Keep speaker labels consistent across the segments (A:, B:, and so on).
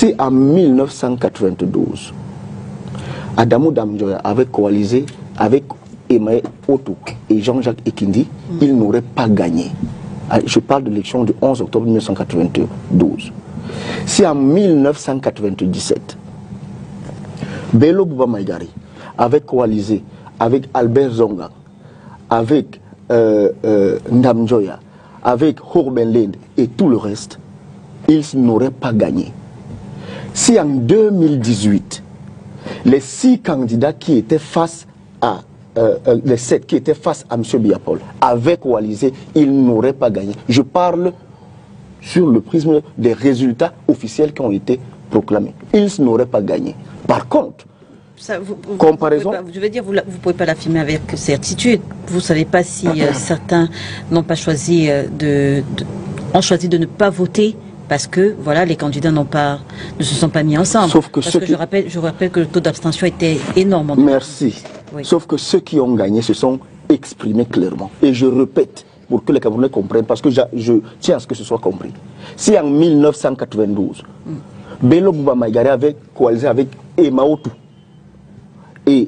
A: Si en 1992, Adamo Damjoya avait coalisé avec Emmaël Otouk et Jean-Jacques Ekindi, il n'aurait pas gagné. Je parle de l'élection du 11 octobre 1992. Si en 1997, Bello Bouba Maïgari avait coalisé avec Albert Zonga, avec Ndamjoya, avec Horben Lind et tout le reste, ils n'auraient pas gagné. Si en 2018, les 6 candidats qui étaient face à les 7 qui étaient face à M. Biapol avaient coalisé, ils n'auraient pas gagné. Je parle sur le prisme des résultats officiels qui ont été proclamés. Ils n'auraient pas gagné. Par contre,
B: ça,
A: comparaison...
B: je veux dire, vous ne pouvez pas l'affirmer avec certitude. Vous ne savez pas si certains n'ont pas choisi ont choisi de ne pas voter parce que voilà, les candidats ne se sont pas mis ensemble.
A: Sauf que
B: je rappelle que le taux d'abstention était énorme.
A: Merci. Oui. Sauf que ceux qui ont gagné se sont exprimés clairement. Et je répète, pour que les Camerounais comprennent, parce que je tiens à ce que ce soit compris. Si en 1992, Bello Bouba Maïgari avait coalisé avec Emma Otou et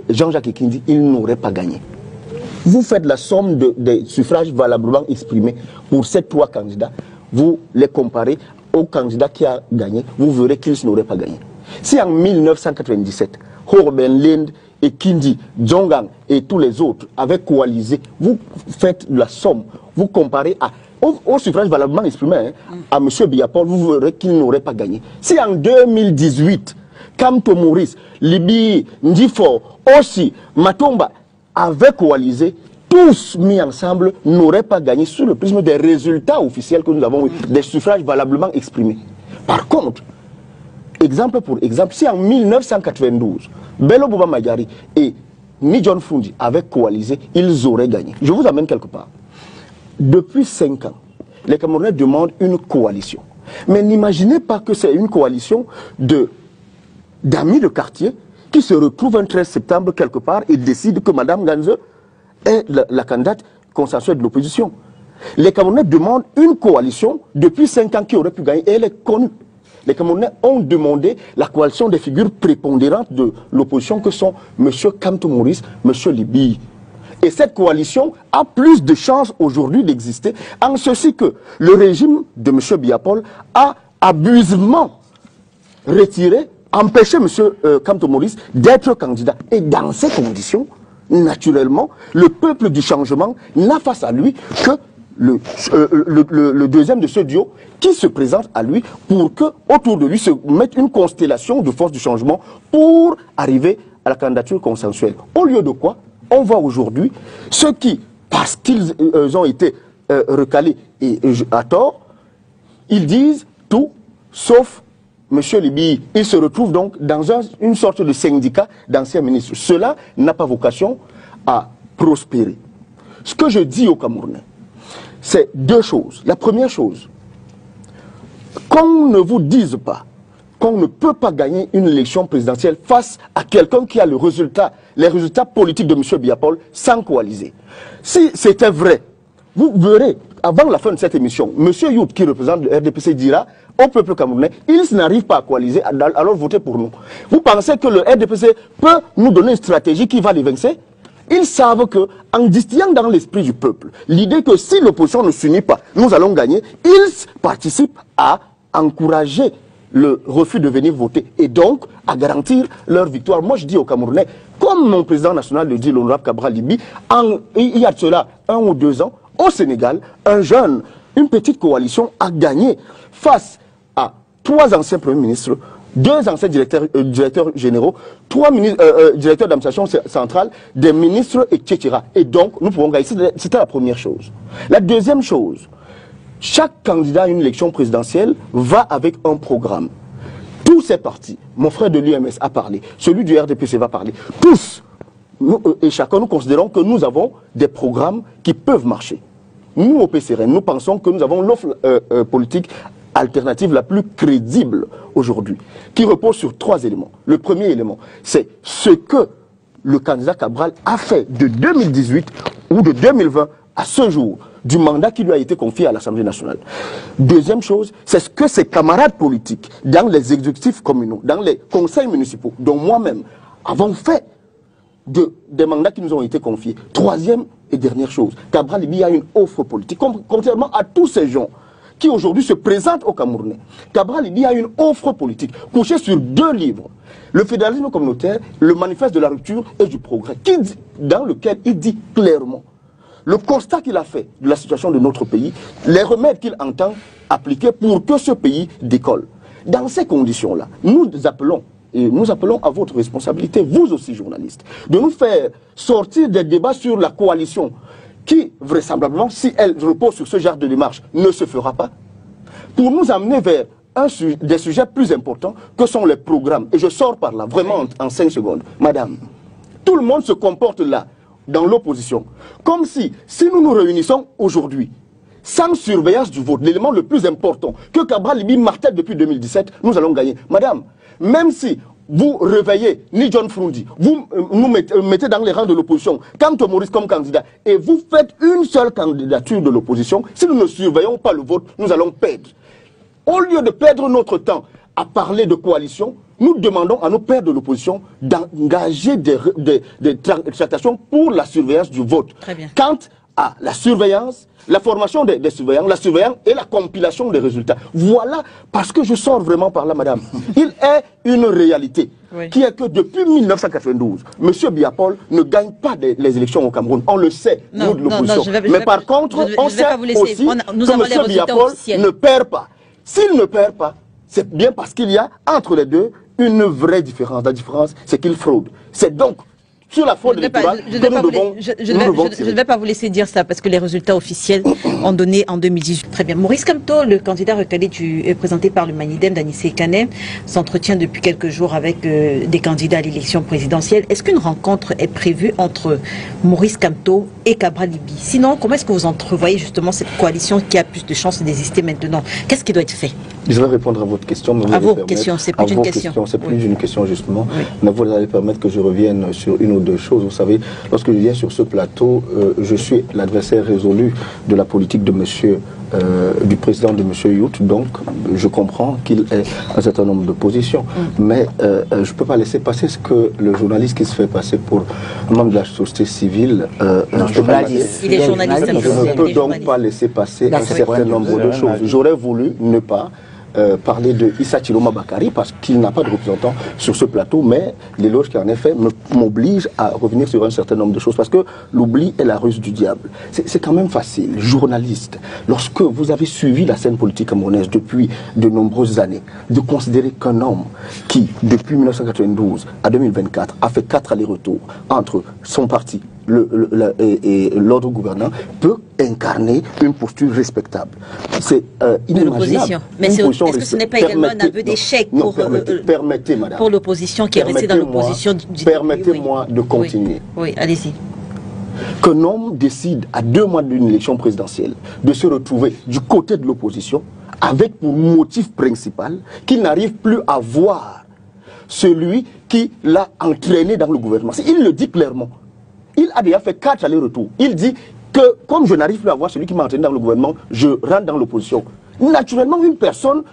A: Jean-Jacques Ekindi, il n'aurait pas gagné. Vous faites la somme des suffrages valablement exprimés pour ces 3 candidats, vous les comparez au candidat qui a gagné, vous verrez qu'ils n'auraient pas gagné. Si en 1997, Horben Lind et Kindi, Djongang et tous les autres avaient coalisé, vous faites la somme, vous comparez au suffrage valablement exprimé à M. Biapol, vous verrez qu'il n'aurait pas gagné. Si en 2018, Kamto Maurice, Libi, Ndifo, Ossi, Matomba avaient coalisé, tous mis ensemble n'auraient pas gagné sur le prisme des résultats officiels que nous avons eu, des suffrages valablement exprimés. Par contre, exemple pour exemple, si en 1992, Bello Bouba Maïgari et Nidjon Fundi avaient coalisé, ils auraient gagné. Je vous amène quelque part. Depuis 5 ans, les Camerounais demandent une coalition. Mais n'imaginez pas que c'est une coalition d'amis de quartier qui se retrouvent un 13 septembre quelque part et décident que Mme Ganze est la candidate consensuelle de l'opposition. Les Camerounais demandent une coalition depuis 5 ans qui aurait pu gagner et elle est connue. Les Camerounais ont demandé la coalition des figures prépondérantes de l'opposition que sont M. Kamto Maurice, M. Libi. Et cette coalition a plus de chances aujourd'hui d'exister en ceci que le régime de M. Biapol a abusivement retiré, empêché M. Kamto Maurice d'être candidat. Et dans ces conditions, naturellement, le peuple du changement n'a face à lui que le deuxième de ce duo qui se présente à lui pour que autour de lui se mette une constellation de forces du changement pour arriver à la candidature consensuelle. Au lieu de quoi, on voit aujourd'hui ceux qui, parce qu'ils ont été recalés et à tort, ils disent tout sauf M. Libi. Il se retrouve donc dans une sorte de syndicat d'anciens ministres. Cela n'a pas vocation à prospérer. Ce que je dis aux Camerounais, c'est 2 choses. La première chose, qu'on ne vous dise pas qu'on ne peut pas gagner une élection présidentielle face à quelqu'un qui a les résultats politiques de M. Biapol sans coaliser. Si c'était vrai, vous verrez, avant la fin de cette émission, M. Yout, qui représente le RDPC, dira au peuple camerounais, ils n'arrivent pas à coaliser, alors votez pour nous. Vous pensez que le RDPC peut nous donner une stratégie qui va les vaincre? Ils savent qu'en distillant dans l'esprit du peuple l'idée que si l'opposition ne s'unit pas, nous allons gagner, ils participent à encourager le refus de venir voter et donc à garantir leur victoire. Moi je dis aux Camerounais, comme mon président national le dit, l'honorable Cabral Libi, il y a de cela 1 ou 2 ans, au Sénégal, une petite coalition a gagné face à 3 anciens premiers ministres, 2 anciens directeurs généraux, 3 directeurs d'administration centrale, des ministres, etc. Et donc, nous pouvons gagner. C'était la première chose. La deuxième chose, chaque candidat à une élection présidentielle va avec un programme. Tous ces partis, mon frère de l'UMS a parlé, celui du RDPC va parler, tous, nous, et chacun, nous considérons que nous avons des programmes qui peuvent marcher. Nous, au PCRN, nous pensons que nous avons l'offre politique alternative la plus crédible aujourd'hui, qui repose sur 3 éléments. Le premier élément, c'est ce que le candidat Cabral a fait de 2018 ou de 2020 à ce jour du mandat qui lui a été confié à l'Assemblée nationale. Deuxième chose, c'est ce que ses camarades politiques, dans les exécutifs communaux, dans les conseils municipaux, dont moi-même, avons fait des mandats qui nous ont été confiés. Troisième et dernière chose, Cabral Libye a une offre politique, contrairement à tous ces gens qui aujourd'hui se présentent au Camerounais. Cabral Libye a une offre politique couchée sur 2 livres. Le fédéralisme communautaire, le manifeste de la rupture et du progrès, dans lequel il dit clairement le constat qu'il a fait de la situation de notre pays, les remèdes qu'il entend appliquer pour que ce pays décolle. Dans ces conditions-là, nous appelons à votre responsabilité, vous aussi journalistes, de nous faire sortir des débats sur la coalition qui, vraisemblablement, si elle repose sur ce genre de démarche, ne se fera pas, pour nous amener vers des sujets plus importants que sont les programmes. Et je sors par là, vraiment en 5 secondes. Madame, tout le monde se comporte là, dans l'opposition, comme si nous nous réunissons aujourd'hui, sans surveillance du vote, l'élément le plus important, que Cabral Libye martèle depuis 2017, nous allons gagner. Madame, même si vous réveillez ni John Frundi, vous nous mettez dans les rangs de l'opposition, quant à Maurice comme candidat, et vous faites une seule candidature de l'opposition, si nous ne surveillons pas le vote, nous allons perdre. Au lieu de perdre notre temps à parler de coalition, nous demandons à nos pairs de l'opposition d'engager des tractations pour la surveillance du vote.
B: Très bien.
A: Quant à la surveillance, la formation des surveillants, la surveillance et la compilation des résultats. Voilà, parce que je sors vraiment par là, madame. Il est une réalité qui est que depuis 1992, M. Biapol ne gagne pas les élections au Cameroun. On le sait, nous de l'opposition. Mais par contre, on sait aussi que M. Biapol ne perd pas. S'il ne perd pas, c'est bien parce qu'il y a entre les deux une vraie différence. La différence, c'est qu'il fraude. C'est donc sur la fraude électorale que nous devons...
B: Je ne vais pas vous laisser dire ça parce que les résultats officiels ont donné en 2018. Très bien. Maurice Kamto, le candidat recalé présenté par le Manidem d'Anissé Kané, s'entretient depuis quelques jours avec des candidats à l'élection présidentielle. Est-ce qu'une rencontre est prévue entre Maurice Kamto et Cabral Libye? Sinon, comment est-ce que vous entrevoyez justement cette coalition qui a plus de chances d'exister maintenant? Qu'est-ce qui doit être fait?
A: Je vais répondre à votre question. Mais
B: à vos questions, c'est plus une question.
A: C'est plus une question justement. Mais vous allez permettre que je revienne sur une ou deux choses. Vous savez, lorsque je viens sur ce plateau, je suis l'adversaire résolu de la politique de du président de M. Yout, donc je comprends qu'il ait un certain nombre de positions. Mais je ne peux pas laisser passer ce que le journaliste qui se fait passer pour un membre de la société civile...
B: il est journaliste.
A: Je ne peux donc pas laisser passer un certain nombre de choses. J'aurais voulu ne pas parler de Issa Chiloma Bakari parce qu'il n'a pas de représentant sur ce plateau, mais l'éloge qui en est fait m'oblige à revenir sur un certain nombre de choses parce que l'oubli est la ruse du diable. C'est quand même facile, journaliste, lorsque vous avez suivi la scène politique camerounaise depuis de nombreuses années, de considérer qu'un homme qui, depuis 1992 à 2024, a fait 4 allers-retours entre son parti et l'ordre gouvernant peut incarner une posture respectable. C'est inimaginable.
B: Mais est-ce que ce n'est pas également un aveu d'échec pour l'opposition qui est restée dans l'opposition?
A: Permettez-moi de continuer.
B: Oui, allez-y.
A: Qu'un homme décide à 2 mois d'une élection présidentielle de se retrouver du côté de l'opposition avec pour motif principal qu'il n'arrive plus à voir celui qui l'a entraîné dans le gouvernement. Il le dit clairement. Il a déjà fait 4 allers-retours. Il dit que comme je n'arrive plus à voir celui qui m'a entraîné dans le gouvernement, je rentre dans l'opposition. Naturellement, une personne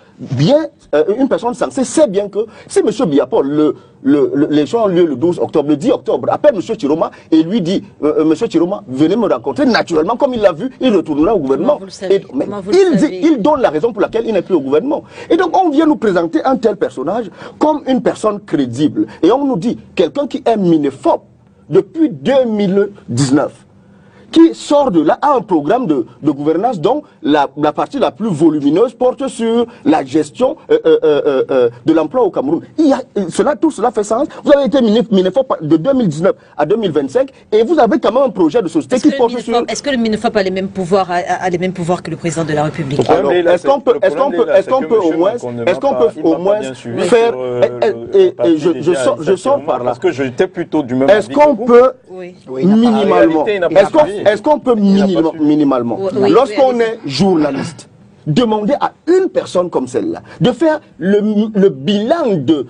A: sensée sait bien que si M. Biapol, l'élection a lieu le 12 octobre, le 10 octobre, appelle M. Chiroma et lui dit M. Chiroma, venez me rencontrer. Naturellement, comme il l'a vu, il retournera au gouvernement. Il donne la raison pour laquelle il n'est plus au gouvernement. Et donc, on vient nous présenter un tel personnage comme une personne crédible. Et on nous dit, quelqu'un qui est minéphobe depuis 2019, qui sort de là à un programme de gouvernance dont la partie la plus volumineuse porte sur la gestion de l'emploi au Cameroun. Tout cela fait sens. Vous avez été minéphobe de 2019 à 2025 et vous avez quand même un projet de société qui porte sur...
B: Est-ce que le minéphobe a les mêmes pouvoirs que le président de la République?
A: Alors, est-ce qu'on peut au moins faire... Je sors par là.
C: Parce que j'étais plutôt du même avis.
A: Est-ce qu'on peut minimalement... Est-ce qu'on peut minimalement, lorsqu'on est journaliste, demander à une personne comme celle-là de faire le bilan de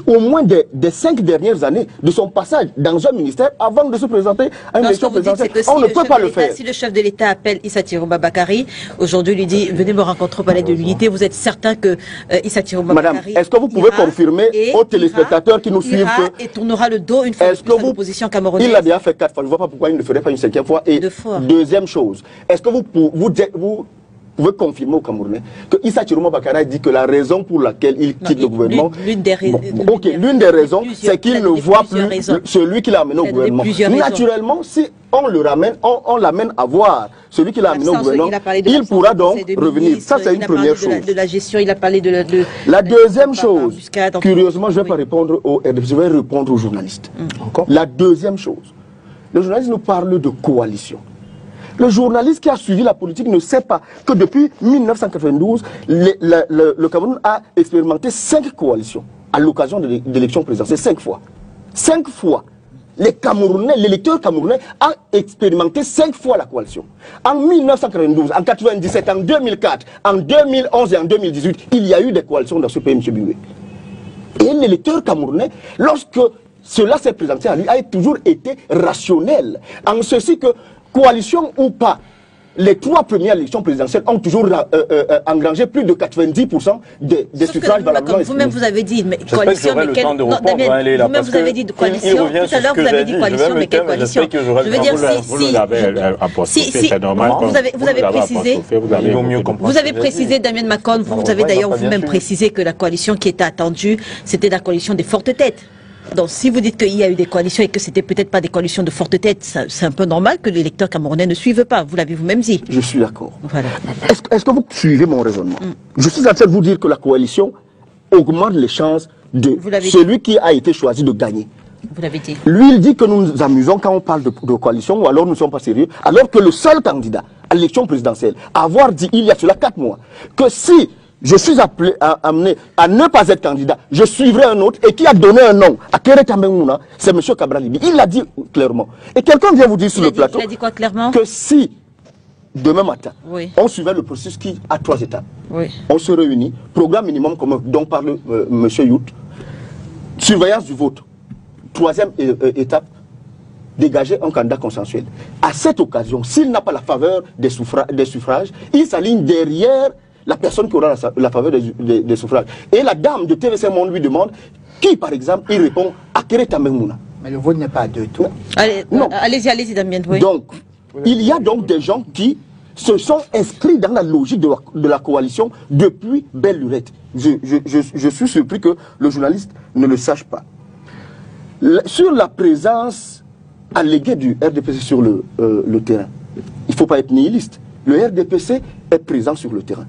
A: au moins des 5 dernières années de son passage dans un ministère avant de se présenter à une élection présidentielle. On ne peut pas le faire.
B: Si le chef de l'État appelle Issa Tirumba Bakary, aujourd'hui lui dit venez me rencontrer au palais de l'Unité, vous êtes certain que Issa Tirumba Bakary...
A: Madame, est-ce que vous pouvez confirmer aux téléspectateurs qui nous suivent que...
B: et tournera le dos une fois de plus à l'opposition camerounaise?
A: Il l'a déjà fait 4 fois, je ne vois pas pourquoi il ne ferait pas une 5e fois. Et deuxième chose, est-ce que vous pouvez confirmer aux Camerounais que Issa Tirumba Bakary dit que la raison pour laquelle il quitte le gouvernement... L'une des raisons, c'est qu'il ne voit plus celui qui l'a amené au gouvernement. Naturellement, si on le ramène, on l'amène à voir celui qui l'a amené au gouvernement, il pourra donc revenir. Ça, c'est une première chose.
B: De la gestion, il a parlé de
A: la deuxième chose, curieusement, je ne vais pas répondre aux RDP, je vais répondre aux journalistes. La deuxième chose, le journaliste nous parle de coalition. Le journaliste qui a suivi la politique ne sait pas que depuis 1992, le Cameroun a expérimenté 5 coalitions à l'occasion de l'élection présidentielle. 5 fois. 5 fois. L'électeur camerounais a expérimenté 5 fois la coalition. En 1992, en 1997, en 2004, en 2011 et en 2018, il y a eu des coalitions dans ce pays, M. Bingwe. Et l'électeur camerounais, lorsque cela s'est présenté à lui, a toujours été rationnel. En ceci que, coalition ou pas, les 3 premières élections présidentielles ont toujours engrangé plus de 90% des suffrages valablement exprimés.
B: Vous-même vous avez dit, mais coalition, mais quelle... Vous-même vous avez dit de coalition, tout à l'heure vous avez dit coalition, mais quelle coalition? Je veux dire, vous avez précisé, Damien Macon, vous avez d'ailleurs vous-même précisé que la coalition qui était attendue, c'était la coalition des fortes têtes. Donc, si vous dites qu'il y a eu des coalitions et que c'était peut-être pas des coalitions de forte tête, c'est un peu normal que les électeurs camerounais ne suivent pas. Vous l'avez vous-même dit.
A: Je suis d'accord. Voilà. Est-ce que vous suivez mon raisonnement? Je suis en train de vous dire que la coalition augmente les chances de celui qui a été choisi de gagner.
B: Vous l'avez dit.
A: Lui, il dit que nous nous amusons quand on parle de coalition, ou alors nous ne sommes pas sérieux, alors que le seul candidat à l'élection présidentielle a avoir dit il y a cela 4 mois que si je suis amené à ne pas être candidat, je suivrai un autre, et qui a donné un nom à Kéré Tambengmouna, c'est M. Cabral Libi. Il l'a dit clairement. Et quelqu'un vient vous dire sur le plateau que si, demain matin, on suivait le processus qui a 3 étapes, on se réunit, programme minimum commun dont parle M. Yout, surveillance du vote, 3e étape, dégager un candidat consensuel. À cette occasion, s'il n'a pas la faveur des suffrages, il s'aligne derrière la personne qui aura la faveur des suffrages. Et la dame de TVC Monde lui demande qui, par exemple, il répond à Kéré Tambengmouna.
C: Mais le vote n'est pas à 2 tours.
B: Allez-y, Damien. Oui.
A: Donc, il y a donc des gens qui se sont inscrits dans la logique de la coalition depuis belle lurette. Je suis surpris que le journaliste ne le sache pas. Sur la présence alléguée du RDPC sur le terrain, il ne faut pas être nihiliste. Le RDPC est présent sur le terrain.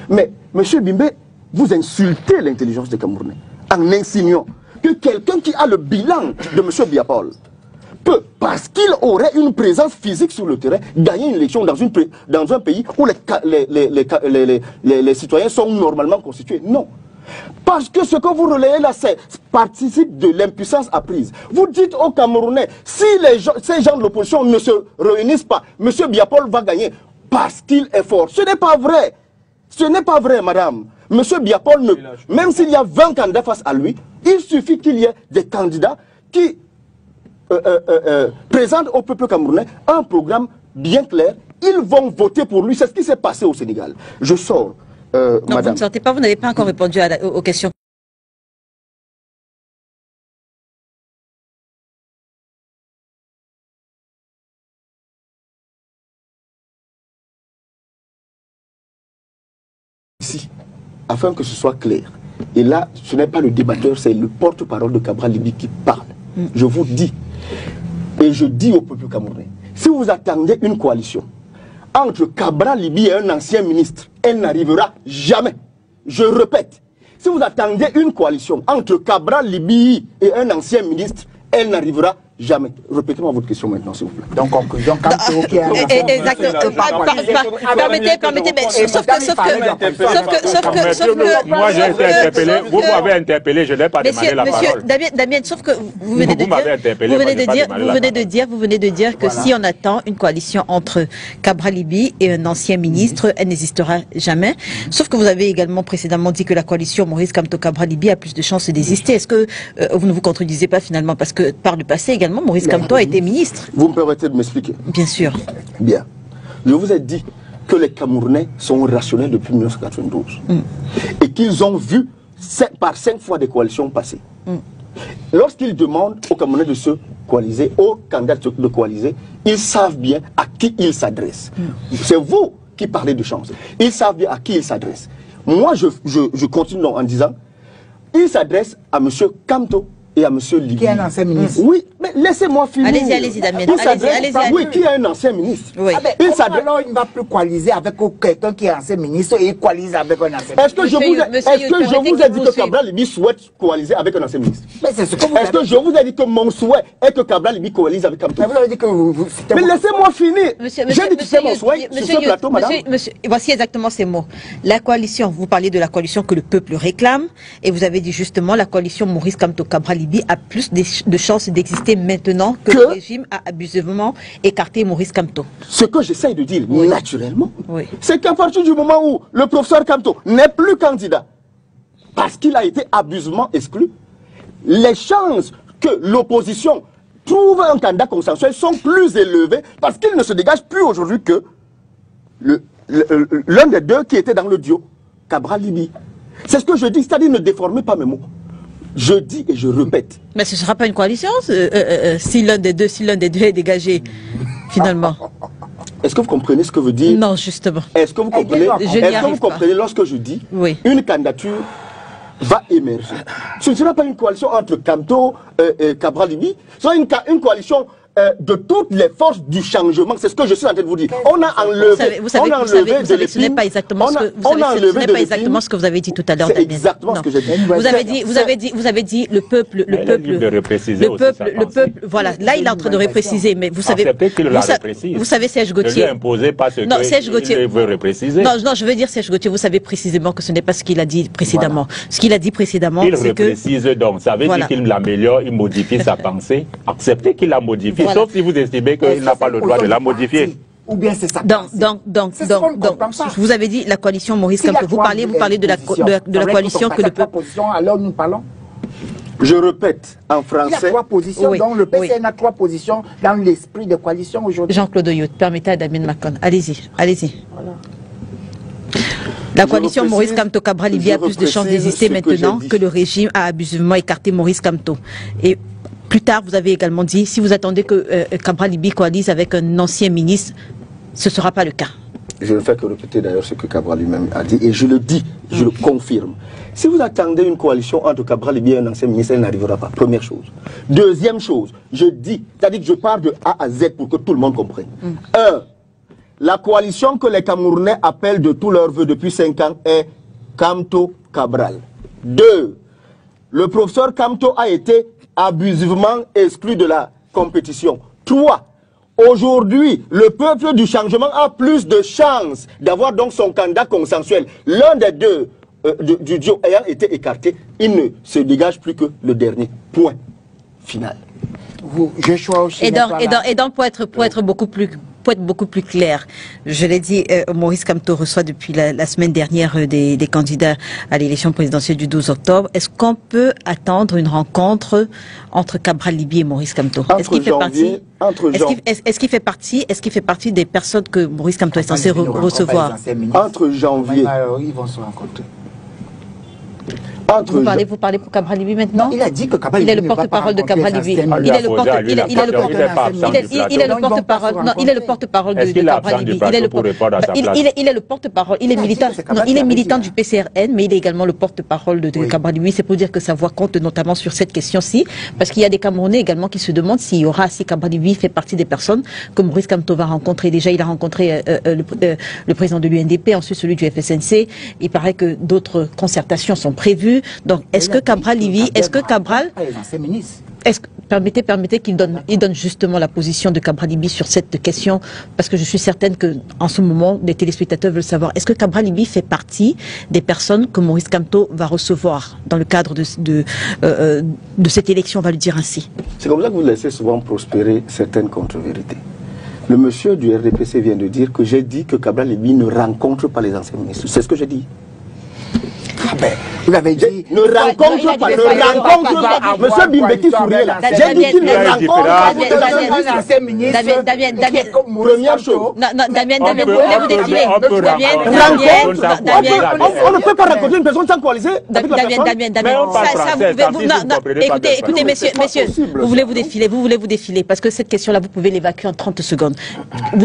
A: Mais, M. Bimbe, vous insultez l'intelligence des Camerounais en insinuant que quelqu'un qui a le bilan de M. Biapol peut, parce qu'il aurait une présence physique sur le terrain, gagner une élection dans un pays où les citoyens sont normalement constitués. Non. Parce que ce que vous relayez là, participe de l'impuissance apprise. Vous dites aux Camerounais, si ces gens de l'opposition ne se réunissent pas, M. Biapol va gagner parce qu'il est fort. Ce n'est pas vrai. Ce n'est pas vrai, madame. M. Biapol, même s'il y a 20 candidats face à lui, il suffit qu'il y ait des candidats qui présentent au peuple camerounais un programme bien clair. Ils vont voter pour lui. C'est ce qui s'est passé au Sénégal. Je sors.
B: Non, madame. Vous ne sortez pas, vous n'avez pas encore répondu aux questions.
A: Ici, afin que ce soit clair. Et là, ce n'est pas le débatteur, c'est le porte-parole de Cabral Libi qui parle. Je vous dis, et je dis au peuple camerounais, si vous attendez une coalition entre Cabral Libi et un ancien ministre, elle n'arrivera jamais. Je répète, si vous attendez une coalition entre Cabral Libi et un ancien ministre, elle n'arrivera jamais. Répétez-moi votre question maintenant, s'il vous plaît.
C: Donc, conclusion, Kamto qui a...
B: Permettez, mais sauf que...
D: Moi, j'ai été interpellé, vous m'avez interpellé, je n'ai pas demandé la parole.
B: Monsieur Damien, sauf que vous venez de dire que si on attend une coalition entre Cabral Libby et un ancien ministre, elle n'existera jamais. Sauf que vous avez également précédemment dit que la coalition Maurice Kamto Cabral Libby a plus de chances d'exister. Est-ce que vous ne vous contredisez pas finalement? Parce que par le passé également, Maurice Kamto a été ministre.
A: Vous me permettez de m'expliquer?
B: Bien sûr.
A: Bien. Je vous ai dit que les Camerounais sont rationnels depuis 1992 et qu'ils ont vu par 5 fois des coalitions passer. Lorsqu'ils demandent aux Camerounais de se coaliser, aux candidats de coaliser, ils savent bien à qui ils s'adressent. C'est vous qui parlez de chance. Ils savent bien à qui ils s'adressent. Moi, je continue en disant, ils s'adressent à M. Kamto et à M. Libby.
C: Qui est un ancien ministre.
A: Oui, mais laissez-moi finir.
B: Allez-y, Damien.
A: Oui, qui est un ancien ministre.
B: Oui.
C: Alors, il ne va plus coaliser avec quelqu'un qui est ancien ministre et il coalise avec un ancien ministre.
A: Est-ce que je vous ai dit que Cabral Libby souhaite coaliser avec un ancien ministre?
C: Est-ce que
A: je vous ai dit que mon souhait est que Cabral Libby coalise avec Kamto?
C: vous avez dit que
A: mais laissez-moi finir. J'ai dit que c'est mon souhait sur ce plateau, madame.
B: Voici exactement ces mots. La coalition, vous parlez de la coalition que le peuple réclame, et vous avez dit justement la coalition Maurice Kamto Cabral Libby a plus de chances d'exister maintenant que le régime a abusivement écarté Maurice Kamto.
A: Ce que j'essaye de dire, naturellement, c'est qu'à partir du moment où le professeur Kamto n'est plus candidat, parce qu'il a été abusivement exclu, les chances que l'opposition trouve un candidat consensuel sont plus élevées parce qu'il ne se dégage plus aujourd'hui que l'un des deux qui était dans le duo, Cabral Libby. C'est ce que je dis, c'est-à-dire ne déformez pas mes mots. Je dis et je répète.
B: Mais ce ne sera pas une coalition si l'un des deux est dégagé, finalement.
A: Est-ce que vous comprenez ce que veut dire?
B: Non, justement.
A: Est-ce que vous comprenez, lorsque je dis une candidature va émerger? Ce ne sera pas une coalition entre Kamto et Cabral Libby, ce sera une coalition de toutes les forces du changement. C'est ce que je suis en train de vous dire. On a enlevé. Vous savez,
B: ce n'est pas exactement ce que vous avez dit tout à l'heure.
A: C'est exactement ce que j'ai dit.
B: Vous avez dit le peuple. Voilà. Là, il est en train de repréciser, mais vous savez. Vous savez, Serge Gauthier.
D: Non, Serge Gauthier veut repréciser.
B: Non, je veux dire Serge Gauthier. Vous savez précisément que ce n'est pas ce qu'il a dit précédemment. Ce qu'il a dit précédemment, c'est que.
D: Il reprécise donc. Ça veut dire qu'il l'améliore, il modifie sa pensée. Acceptez qu'il la modifie. Sauf si vous estimez qu'il n'a pas le droit de la modifier.
C: Ou bien c'est ça.
B: Donc, vous avez dit la coalition Maurice Kamto. Vous parlez de la coalition que le peuple.
C: Alors nous parlons.
A: Je répète en français.
C: Il y a 3 positions. Donc le PCN a 3 positions dans l'esprit de coalition aujourd'hui.
B: Jean-Claude Oyot, permettez à Damien Macon. Allez-y. Voilà. La coalition Maurice Kamto Cabral Libby a plus de chances d'exister maintenant que le régime a abusivement écarté Maurice Kamto. Et plus tard, vous avez également dit, si vous attendez que Cabral Libby coalise avec un ancien ministre, ce ne sera pas le cas.
A: Je ne fais que répéter d'ailleurs ce que Cabral lui-même a dit, et je le dis, je le confirme. Si vous attendez une coalition entre Cabral Libby et un ancien ministre, elle n'arrivera pas. Première chose. Deuxième chose, je dis, c'est-à-dire que je pars de A à Z pour que tout le monde comprenne. 1. La coalition que les Camerounais appellent de tous leurs voeux depuis 5 ans est Kamto Cabral. 2. Le professeur Kamto a été abusivement exclu de la compétition. 3. Aujourd'hui, le peuple du changement a plus de chances d'avoir donc son candidat consensuel. L'un des deux du duo ayant été écarté, il ne se dégage plus que le dernier. Point final.
B: Et donc pour être beaucoup plus clair, je l'ai dit, Maurice Kamto reçoit depuis la semaine dernière des candidats à l'élection présidentielle du 12 octobre. Est-ce qu'on peut attendre une rencontre entre Cabral Libby et Maurice Kamto? Est-ce qu'il fait partie des personnes que Maurice Kamto est censé recevoir?
A: Entre janvier.
C: Ils vont se rencontrer.
B: Vous parlez pour Cabral Libby maintenant?
C: Non, il a dit que Cabral
B: Libby, il est le porte-parole de Cabral Libby. Il est le porte-parole. Non, il est le porte-parole de Cabral Libby. Il est le porte-parole. Il est militant du PCRN, mais il est également le porte-parole de Cabral Libby. C'est pour dire que sa voix compte notamment sur cette question-ci, parce qu'il y a des Camerounais également qui se demandent si Cabral Libby fait partie des personnes que Maurice Kamto va rencontrer. Déjà, il a rencontré le président de l'UNDP, ensuite celui du FSNC. Il paraît que d'autres concertations sont prévues. Donc, est-ce que Cabral Libby, Permettez qu'il donne justement la position de Cabral Libby sur cette question, parce que je suis certaine que en ce moment, les téléspectateurs veulent savoir, est-ce que Cabral Libby fait partie des personnes que Maurice Kamto va recevoir dans le cadre de cette élection, on va le dire ainsi?
A: C'est comme ça que vous laissez souvent prospérer certaines contre-vérités. Le monsieur du RDPC vient de dire que j'ai dit que Cabral Libby ne rencontre pas les anciens ministres. C'est ce que j'ai dit.
C: Ah ben, vous avez dit...
A: Ne rencontre pas, Monsieur Bimbeki souriait là. J'ai dit qu'il ne rencontre pas les anciens ministres.
B: Damien,
A: première chose.
B: Damien, vous voulez vous défiler?
A: On ne peut pas rencontrer une personne sans coaliser avec la personne.
B: Écoutez, messieurs, vous voulez vous défiler, parce que cette question-là, vous pouvez l'évacuer en 30 secondes.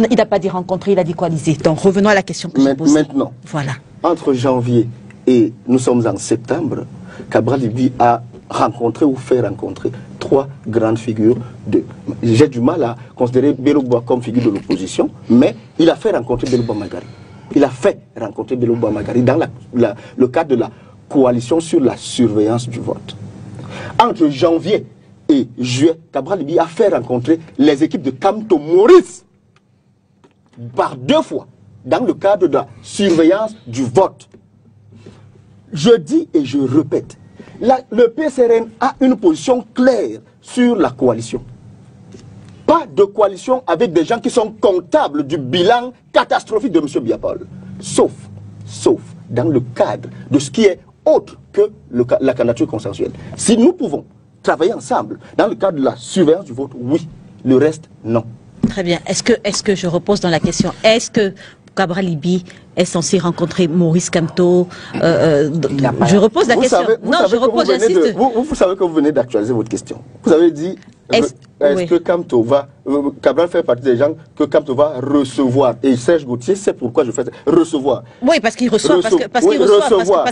B: Il n'a pas dit rencontrer, il a dit coaliser. Donc revenons à la question que je pose.
A: Maintenant,
B: voilà.
A: Entre janvier et nous sommes en septembre, Cabral Libby a rencontré ou fait rencontrer 3 grandes figures de... J'ai du mal à considérer Belouba comme figure de l'opposition, mais il a fait rencontrer Belouba Magari. Il a fait rencontrer Belouba Magari dans le cadre de la coalition sur la surveillance du vote. Entre janvier et juillet, Cabral Libby a fait rencontrer les équipes de Kamto Maurice par 2 fois dans le cadre de la surveillance du vote. Je dis et je répète, le PCRN a une position claire sur la coalition. Pas de coalition avec des gens qui sont comptables du bilan catastrophique de M. Biapol. Sauf dans le cadre de ce qui est autre que la candidature consensuelle. Si nous pouvons travailler ensemble dans le cadre de la surveillance du vote, oui. Le reste, non.
B: Très bien. Est-ce que je repose dans la question, est-ce que Cabral Libby est censé rencontrer Maurice Kamto? Je repose la question. J'insiste.
A: Vous savez que vous venez d'actualiser votre question. Vous avez dit, est-ce que Kamto va... Cabral fait partie des gens que Kamto va recevoir. Et Serge Gauthier, c'est pourquoi je fais recevoir.
B: Oui, parce qu'il reçoit. Parce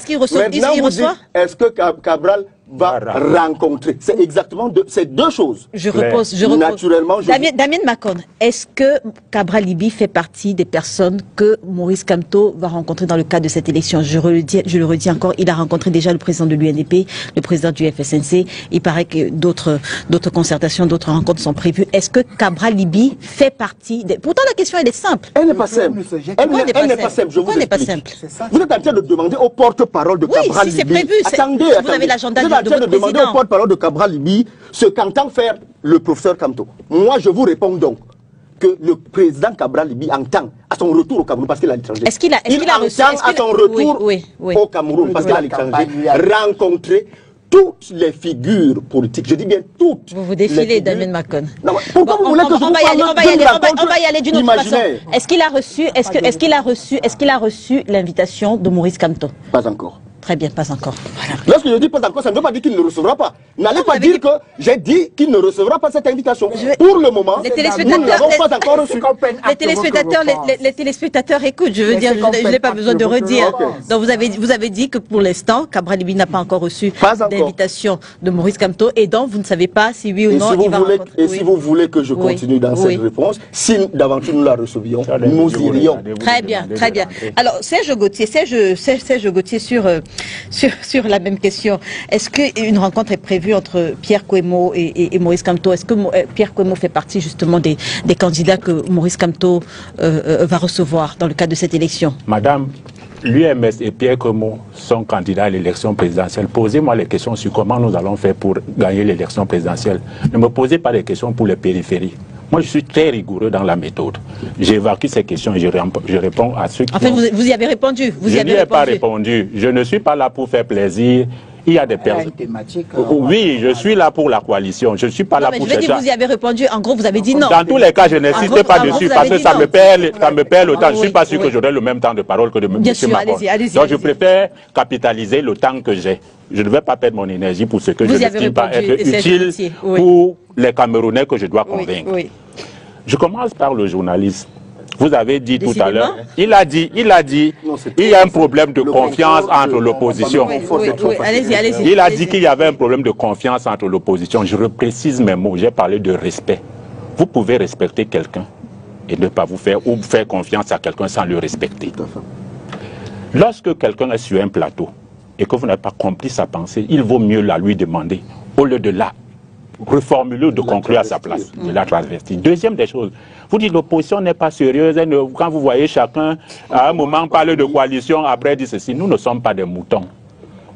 B: qu'il reçoit.
A: Est-ce que Cabral va rencontrer? C'est exactement ces 2 choses.
B: Je repose.
A: Naturellement,
B: Damien Macon, est-ce que Cabral Libby fait partie des personnes que Maurice Kamto va rencontrer dans le cadre de cette élection? Je le redis encore, il a rencontré déjà le président de l'UNDP, le président du FSNC. Il paraît que d'autres concertations, d'autres rencontres sont prévues. Est-ce que Cabral Libby fait partie des... Pourtant, la question, elle est simple.
A: Elle n'est pas simple. Elle n'est pas simple. Je vous explique. Vous êtes en train de demander au porte-parole de Cabral Libby.
B: Oui, si c'est prévu.
A: Attendez.
B: Vous avez l'agenda
A: de demander au porte-parole de Cabral Libby ce qu'entend faire le professeur Kamto. Moi, je vous réponds donc que le président Cabral Libby entend à son retour au Cameroun, parce qu'il est à l'étranger. Il entend à son retour au Cameroun, parce qu'il est à l'étranger, rencontrer toutes les figures politiques, je dis bien toutes.
B: Vous vous défilez, Damien Macon.
A: Pourquoi vous voulez que je vous parle
B: on va y aller d'une autre façon. Est-ce qu'il a reçu l'invitation de Maurice Kamto?
A: Pas encore.
B: Très bien, pas encore. Voilà.
A: Lorsque je dis pas encore, ça ne veut pas dire qu'il ne recevra pas. N'allez pas dire que j'ai dit qu'il ne recevra pas cette invitation. Pour le moment, nous ne l'avons pas encore reçu.
B: Les téléspectateurs écoutent, je veux dire, je n'ai pas besoin de redire. Donc vous avez dit que pour l'instant, Cabral Libby n'a pas encore reçu l'invitation de Maurice Kamto, et donc vous ne savez pas si oui ou non il va rencontrer.
A: Et si vous voulez que je continue dans cette réponse, si d'aventure nous la recevions, nous irions.
B: Très bien, très bien. Alors Serge Gauthier sur la même question, est-ce qu'une rencontre est prévue entre Pierre Kouemo et Maurice Kamto? Est-ce que Pierre Kouemo fait partie justement des candidats que Maurice Kamto va recevoir dans le cadre de cette élection?
D: Madame, l'UMS et Pierre Kouemo sont candidats à l'élection présidentielle. Posez-moi les questions sur comment nous allons faire pour gagner l'élection présidentielle. Ne me posez pas des questions pour les périphéries. Moi, je suis très rigoureux dans la méthode. J'évacue ces questions et je réponds à ceux qui...
B: En fait, vous y avez répondu.
D: Je n'y ai pas répondu. Je ne suis pas là pour faire plaisir. Il y a des personnes... Oui, je suis là pour la coalition. Je ne suis pas là pour chercher...
B: Vous y avez répondu. En gros, vous avez dit non.
D: Dans tous les cas, je n'insiste pas dessus parce que ça me perd le temps. Je ne suis pas sûr que j'aurai le même temps de parole que de M. Macron. Donc, je préfère capitaliser le temps que j'ai. Je ne vais pas perdre mon énergie pour ce que je n'estime pas être utile pour les Camerounais que je dois convaincre. Je commence par le journaliste. Vous avez dit tout à l'heure, il a dit, il y a un problème de confiance entre l'opposition. Il a dit qu'il y avait un problème de confiance entre l'opposition. Je reprécise mes mots, j'ai parlé de respect. Vous pouvez respecter quelqu'un et ne pas vous faire, ou faire confiance à quelqu'un sans le respecter. Lorsque quelqu'un est sur un plateau et que vous n'avez pas compris sa pensée, il vaut mieux la lui demander, au lieu de là reformuler ou de conclure à sa place, de la transvestie. Deuxième des choses, vous dites l'opposition n'est pas sérieuse, quand vous voyez chacun, à un moment, parle de coalition, après dit ceci, nous ne sommes pas des moutons.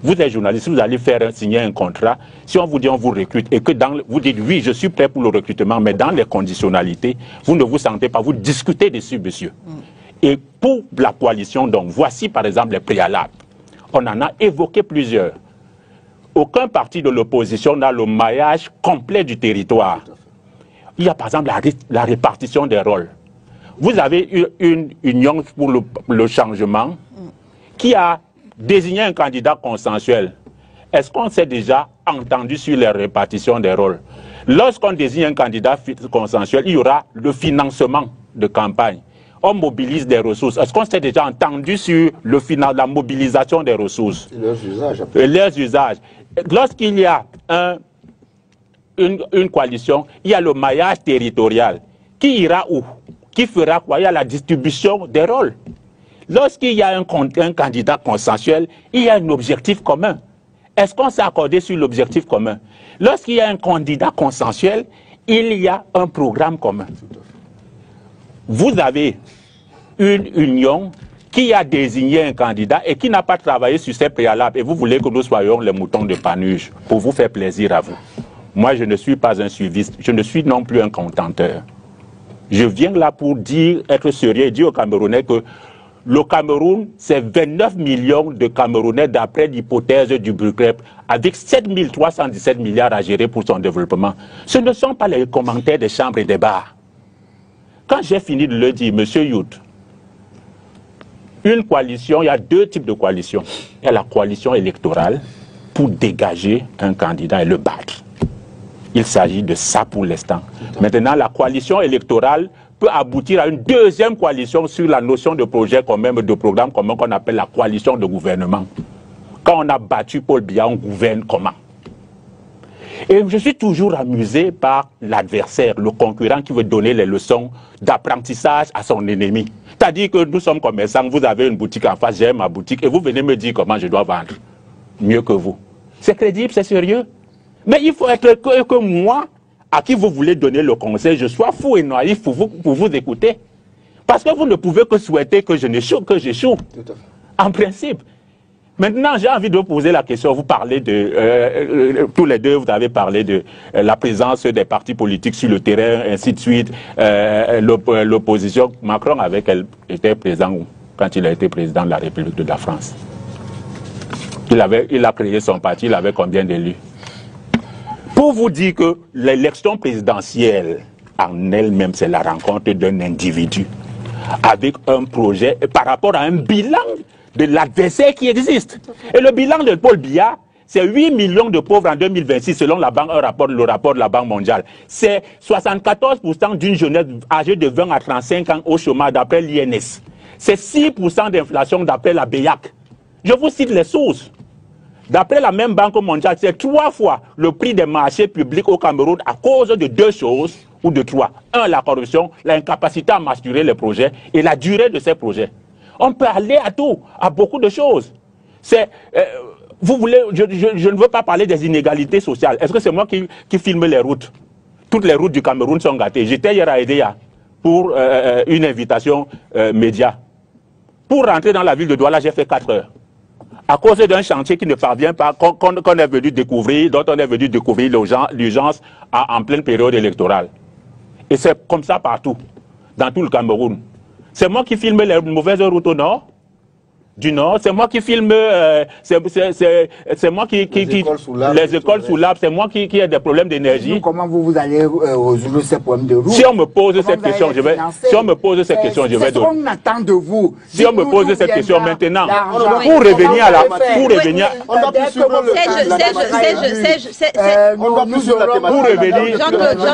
D: Vous êtes journaliste, vous allez signer un contrat, si on vous dit on vous recrute, et que vous dites oui, je suis prêt pour le recrutement, mais dans les conditionnalités, vous ne vous sentez pas, vous discutez dessus, monsieur. Et pour la coalition, donc, voici par exemple les préalables. On en a évoqué plusieurs. Aucun parti de l'opposition n'a le maillage complet du territoire. Il y a par exemple la répartition des rôles. Vous avez une union pour le changement qui a désigné un candidat consensuel. Est-ce qu'on s'est déjà entendu sur la répartition des rôles? Lorsqu'on désigne un candidat consensuel, il y aura le financement de campagne. On mobilise des ressources. Est-ce qu'on s'est déjà entendu sur la mobilisation des ressources?
A: Et leurs usages.
D: Leurs usages. Lorsqu'il y a une coalition, il y a le maillage territorial. Qui ira où? Qui fera quoi? Il y a la distribution des rôles. Lorsqu'il y a un candidat consensuel, il y a un objectif commun. Est-ce qu'on s'est accordé sur l'objectif commun? Lorsqu'il y a un candidat consensuel, il y a un programme commun. Vous avez une union qui a désigné un candidat et qui n'a pas travaillé sur ses préalables. Et vous voulez que nous soyons les moutons de Panurge pour vous faire plaisir à vous. Moi, je ne suis pas un suiviste. Je ne suis non plus un contenteur. Je viens là pour dire, être sérieux et dire aux Camerounais que le Cameroun, c'est 29 millions de Camerounais d'après l'hypothèse du Bruxelles, avec 7 317 milliards à gérer pour son développement. Ce ne sont pas les commentaires des chambres et des bars. Quand j'ai fini de le dire, M. Yout, une coalition, il y a deux types de coalitions. Il y a la coalition électorale pour dégager un candidat et le battre. Il s'agit de ça pour l'instant. Maintenant, la coalition électorale peut aboutir à une deuxième coalition sur la notion de projet commun, de programme commun qu'on appelle la coalition de gouvernement. Quand on a battu Paul Biya, on gouverne comment? Et je suis toujours amusé par l'adversaire, le concurrent qui veut donner les leçons d'apprentissage à son ennemi. C'est-à-dire que nous sommes commerçants, vous avez une boutique en face, j'ai ma boutique, et vous venez me dire comment je dois vendre mieux que vous. C'est crédible, c'est sérieux. Mais il faut être que moi, à qui vous voulez donner le conseil, je sois fou et naïf pour vous écouter. Parce que vous ne pouvez que souhaiter que j'échoue. En principe. Maintenant, j'ai envie de vous poser la question. Vous parlez de... tous les deux, vous avez parlé de la présence des partis politiques sur le terrain, ainsi de suite. L'opposition, Macron était présent où, quand il a été président de la République de la France? Il a créé son parti, il avait combien d'élus? Pour vous dire que l'élection présidentielle en elle-même, c'est la rencontre d'un individu avec un projet par rapport à un bilan de l'adversaire qui existe. Et le bilan de Paul Biya, c'est 8 millions de pauvres en 2026 selon le rapport de la Banque mondiale. C'est 74% d'une jeunesse âgée de 20 à 35 ans au chômage d'après l'INS. C'est 6% d'inflation d'après la BEAC. Je vous cite les sources. D'après la même Banque mondiale, c'est 3 fois le prix des marchés publics au Cameroun à cause de 2 choses, ou de 3. 1, la corruption, l'incapacité à maturer les projets et la durée de ces projets. On peut aller à tout, à beaucoup de choses. Vous voulez, je ne veux pas parler des inégalités sociales. Est-ce que c'est moi qui filme les routes? Toutes les routes du Cameroun sont gâtées. J'étais hier à Edea pour une invitation média. Pour rentrer dans la ville de Douala, j'ai fait 4 heures. À cause d'un chantier qui ne parvient pas, qu'on est venu découvrir, dont on est venu découvrir l'urgence en pleine période électorale. Et c'est comme ça partout, dans tout le Cameroun. C'est moi qui filme les mauvaises routes au nord, du nord. C'est moi qui filme, c'est moi qui les écoles sous l'arbre. C'est moi qui ai des problèmes d'énergie.
C: Comment vous allez résoudre ces problèmes de route?
D: Si on me pose cette question, je vais. Si on me pose cette question, je vais donner.
C: C'est ce qu'on attend de vous.
D: Si on me pose cette question maintenant, pour revenir à la, pour revenir,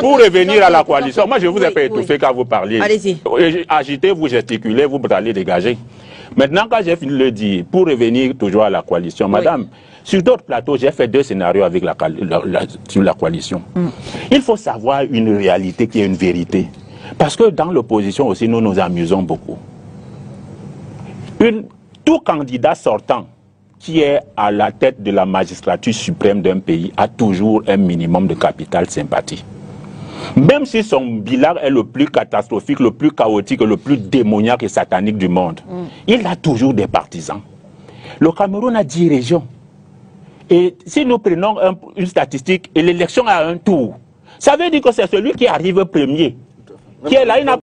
D: pour revenir à la coalition. Moi, je vous ai pas étouffé quand vous parliez.
B: Allez-y.
D: Agitez, vous gesticulez, vous allez dégager. Maintenant, quand j'ai fini de le dire, pour revenir toujours à la coalition, madame, sur d'autres plateaux, j'ai fait 2 scénarios avec sur la coalition. Il faut savoir une réalité qui est une vérité. Parce que dans l'opposition aussi, nous nous amusons beaucoup. Tout candidat sortant qui est à la tête de la magistrature suprême d'un pays a toujours un minimum de capital sympathie. Même si son bilan est le plus catastrophique, le plus chaotique, le plus démoniaque et satanique du monde, il a toujours des partisans. Le Cameroun a 10 régions. Et si nous prenons une statistique, et l'élection a un tour, ça veut dire que c'est celui qui arrive premier, qui est là, il n'a